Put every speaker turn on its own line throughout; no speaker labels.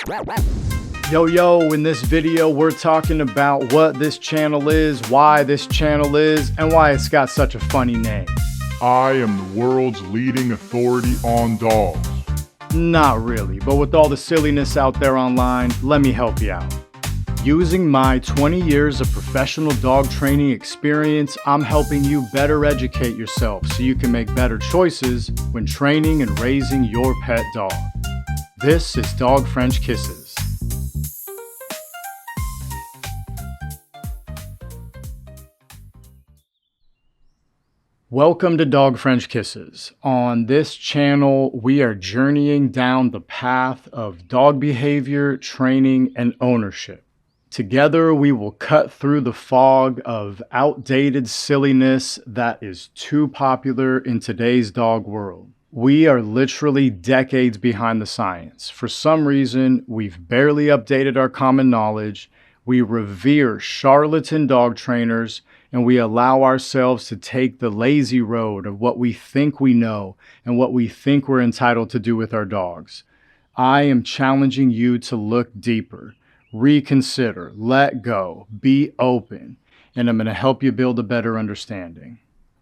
Yo, in this video, we're talking about what this channel is, why this channel is, and why it's got such a funny name.
I am the world's leading authority on dogs.
Not really, but with all the silliness out there online, let me help you out. Using my 20 years of professional dog training experience, I'm helping you better educate yourself so you can make better choices when training and raising your pet dog. This is Dog French Kisses. Welcome to Dog French Kisses. On this channel, we are journeying down the path of dog behavior, training, and ownership. Together, we will cut through the fog of outdated silliness that is too popular in today's dog world. We are literally decades behind the science. For some reason, we've barely updated our common knowledge. We revere charlatan dog trainers, and we allow ourselves to take the lazy road of what we think we know and what we think we're entitled to do with our dogs. I am challenging you to look deeper, reconsider, let go, be open, and I'm going to help you build a better understanding.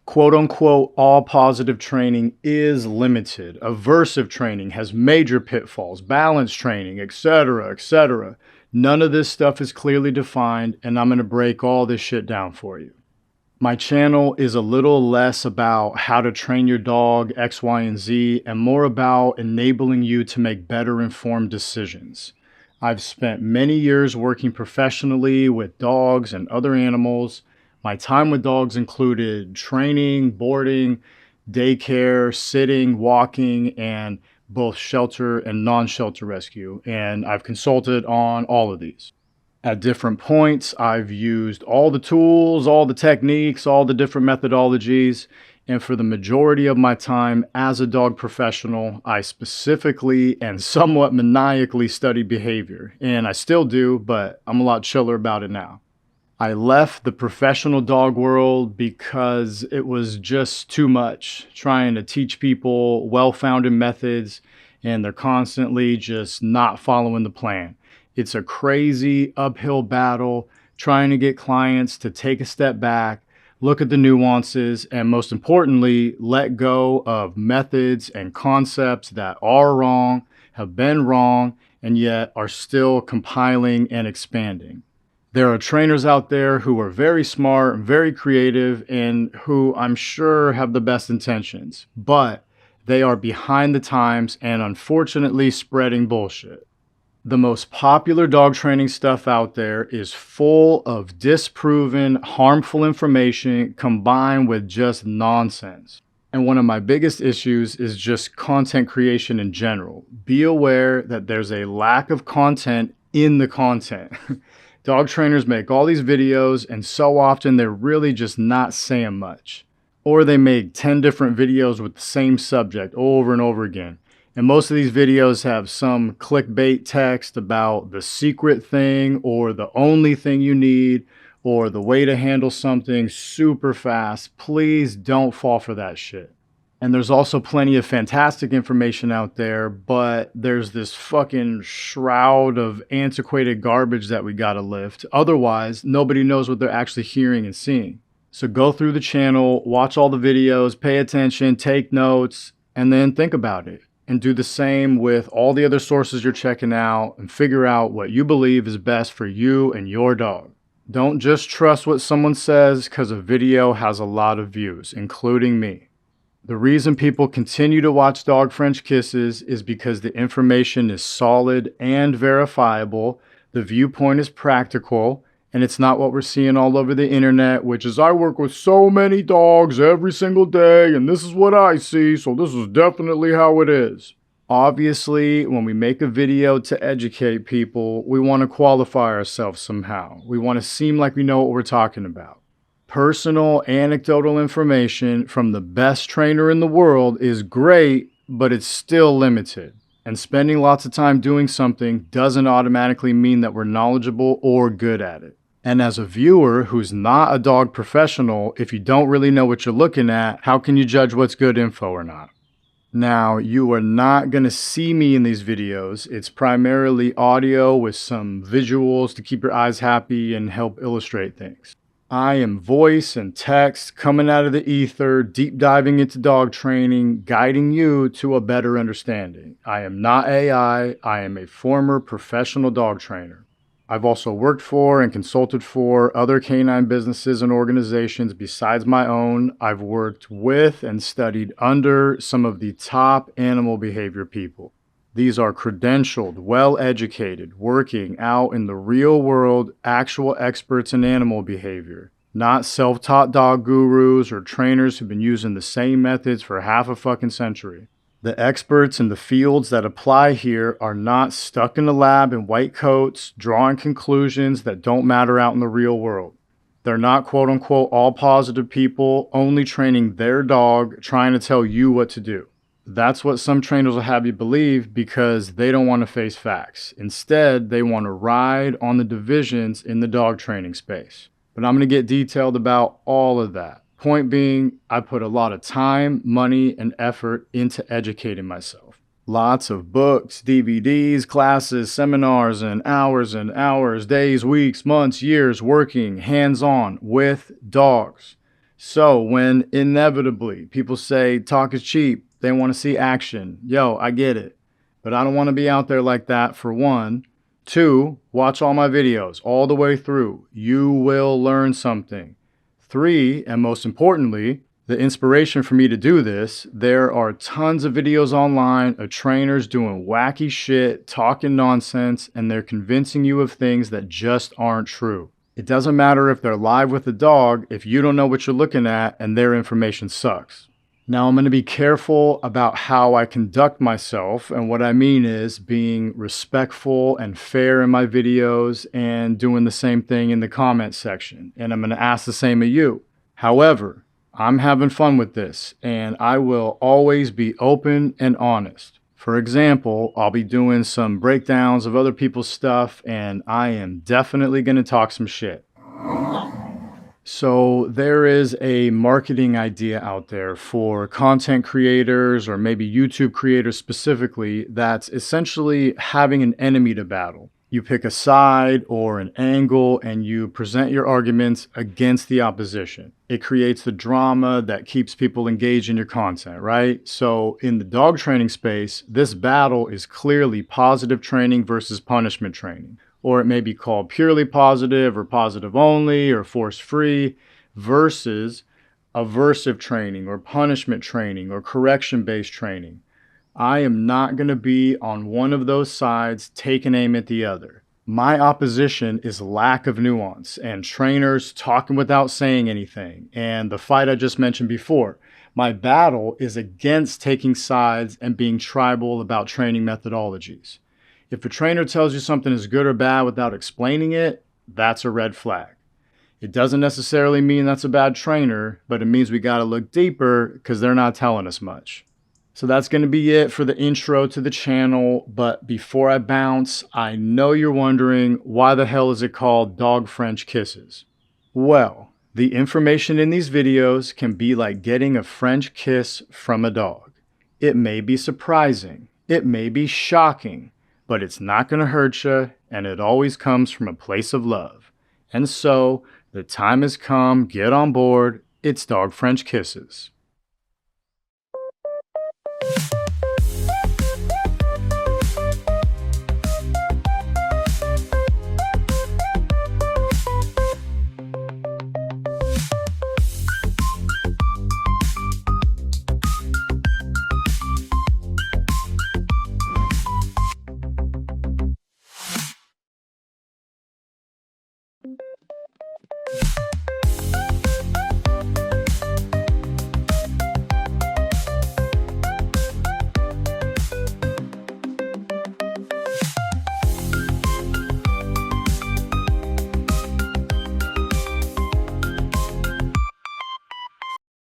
Quote unquote, all positive training is limited. Aversive training has major pitfalls, balance training, etc., etc. None of this stuff is clearly defined, and I'm going to break all this shit down for you. My channel is a little less about how to train your dog, X, Y, and Z, and more about enabling you to make better informed decisions. I've spent many years working professionally with dogs and other animals. My time with dogs included training, boarding, daycare, sitting, walking, and both shelter and non-shelter rescue, and I've consulted on all of these. At different points, I've used all the tools, all the techniques, all the different methodologies, and for the majority of my time as a dog professional, I specifically and somewhat maniacally studied behavior, and I still do, but I'm a lot chiller about it now. I left the professional dog world because it was just too much trying to teach people well-founded methods, and they're constantly just not following the plan. It's a crazy uphill battle trying to get clients to take a step back, look at the nuances, and most importantly, let go of methods and concepts that are wrong, have been wrong, and yet are still compiling and expanding. There are trainers out there who are very smart and very creative and who I'm sure have the best intentions, but they are behind the times and unfortunately spreading bullshit. The most popular dog training stuff out there is full of disproven, harmful information combined with just nonsense. And one of my biggest issues is just content creation in general. Be aware that there's a lack of content in the content. Dog trainers make all these videos, and so often they're really just not saying much. Or they make 10 different videos with the same subject over and over again. And most of these videos have some clickbait text about the secret thing or the only thing you need or the way to handle something super fast. Please don't fall for that shit. And there's also plenty of fantastic information out there, but there's this fucking shroud of antiquated garbage that we gotta lift. Otherwise, nobody knows what they're actually hearing and seeing. So go through the channel, watch all the videos, pay attention, take notes, and then think about it. And do the same with all the other sources you're checking out and figure out what you believe is best for you and your dog. Don't just trust what someone says because a video has a lot of views, including me. The reason people continue to watch Dog French Kisses is because the information is solid and verifiable, the viewpoint is practical, and it's not what we're seeing all over the internet, which is I work with so many dogs every single day, and this is what I see, so this is definitely how it is. Obviously, when we make a video to educate people, we want to qualify ourselves somehow. We want to seem like we know what we're talking about. Personal, anecdotal information from the best trainer in the world is great, but it's still limited. And spending lots of time doing something doesn't automatically mean that we're knowledgeable or good at it. And as a viewer who's not a dog professional, if you don't really know what you're looking at, how can you judge what's good info or not? Now, you are not going to see me in these videos. It's primarily audio with some visuals to keep your eyes happy and help illustrate things. I am voice and text coming out of the ether, deep diving into dog training, guiding you to a better understanding. I am not AI. I am a former professional dog trainer. I've also worked for and consulted for other canine businesses and organizations besides my own. I've worked with and studied under some of the top animal behavior people. These are credentialed, well-educated, working out in the real world, actual experts in animal behavior, not self-taught dog gurus or trainers who've been using the same methods for half a fucking century. The experts in the fields that apply here are not stuck in a lab in white coats, drawing conclusions that don't matter out in the real world. They're not quote unquote all positive people, only training their dog, trying to tell you what to do. That's what some trainers will have you believe because they don't want to face facts. Instead, they want to ride on the divisions in the dog training space. But I'm going to get detailed about all of that. Point being, I put a lot of time, money, and effort into educating myself. Lots of books, DVDs, classes, seminars, and hours, days, weeks, months, years working hands-on with dogs. So when inevitably people say talk is cheap, they want to see action. Yo, I get it. But I don't want to be out there like that, for one. Two, watch all my videos all the way through. You will learn something. Three, and most importantly, the inspiration for me to do this, there are tons of videos online of trainers doing wacky shit, talking nonsense, and they're convincing you of things that just aren't true. It doesn't matter if they're live with a dog if you don't know what you're looking at and their information sucks. Now, I'm going to be careful about how I conduct myself, and what I mean is being respectful and fair in my videos and doing the same thing in the comment section, and I'm going to ask the same of you. However, I'm having fun with this, and I will always be open and honest. For example, I'll be doing some breakdowns of other people's stuff, and I am definitely going to talk some shit. So there is a marketing idea out there for content creators or maybe YouTube creators specifically that's essentially having an enemy to battle. You pick a side or an angle and you present your arguments against the opposition. It creates the drama that keeps people engaged in your content, right? So in the dog training space, this battle is clearly positive training versus punishment training. Or it may be called purely positive or positive only or force-free versus aversive training or punishment training or correction-based training. I am not going to be on one of those sides taking aim at the other. My opposition is lack of nuance and trainers talking without saying anything. And the fight I just mentioned before, my battle is against taking sides and being tribal about training methodologies. If a trainer tells you something is good or bad without explaining it, that's a red flag. It doesn't necessarily mean that's a bad trainer, but it means we got to look deeper because they're not telling us much. So that's going to be it for the intro to the channel. But before I bounce, I know you're wondering, why the hell is it called Dog French Kisses? Well, the information in these videos can be like getting a French kiss from a dog. It may be surprising. It may be shocking. But it's not going to hurt you, and it always comes from a place of love. And so, the time has come, get on board, it's Dog French Kisses.